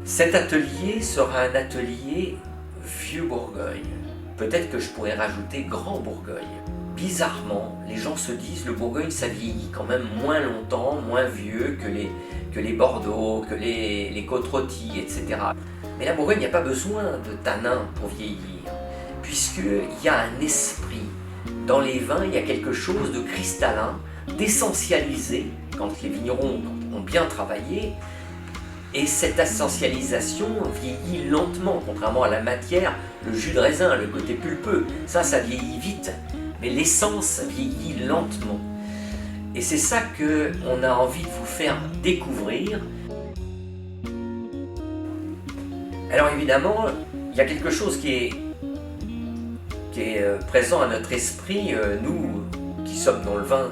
Cet atelier sera un atelier vieux Bourgogne. Peut-être que je pourrais rajouter Grand Bourgogne. Bizarrement, les gens se disent le Bourgogne ça vieillit quand même moins longtemps, moins vieux que les Bordeaux, que les côtes-rôties, etc. Mais la Bourgogne, il n'y a pas besoin de tanins pour vieillir, puisqu'il y a un esprit. Dans les vins, il y a quelque chose de cristallin, d'essentialisé, quand les vignerons ont bien travaillé. Et cette essentialisation vieillit lentement, contrairement à la matière, le jus de raisin, le côté pulpeux, ça vieillit vite. Mais l'essence vieillit lentement. Et c'est ça qu'on a envie de vous faire découvrir. Alors évidemment, il y a quelque chose qui est présent à notre esprit. Nous qui sommes dans le vin,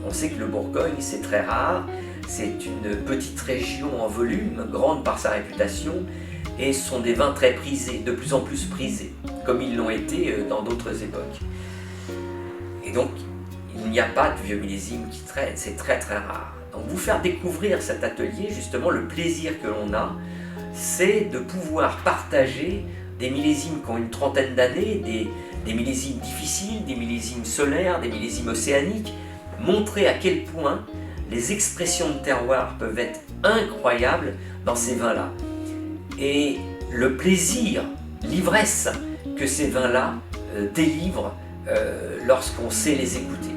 on sait que le Bourgogne c'est très rare. C'est une petite région en volume, grande par sa réputation, et ce sont des vins très prisés, de plus en plus prisés, comme ils l'ont été dans d'autres époques. Et donc, il n'y a pas de vieux millésimes qui traînent, c'est très très rare. Donc vous faire découvrir cet atelier, justement, le plaisir que l'on a, c'est de pouvoir partager des millésimes qui ont une trentaine d'années, des millésimes difficiles, des millésimes solaires, des millésimes océaniques, montrer à quel point les expressions de terroir peuvent être incroyables dans ces vins-là. Et le plaisir, l'ivresse que ces vins-là délivrent lorsqu'on sait les écouter.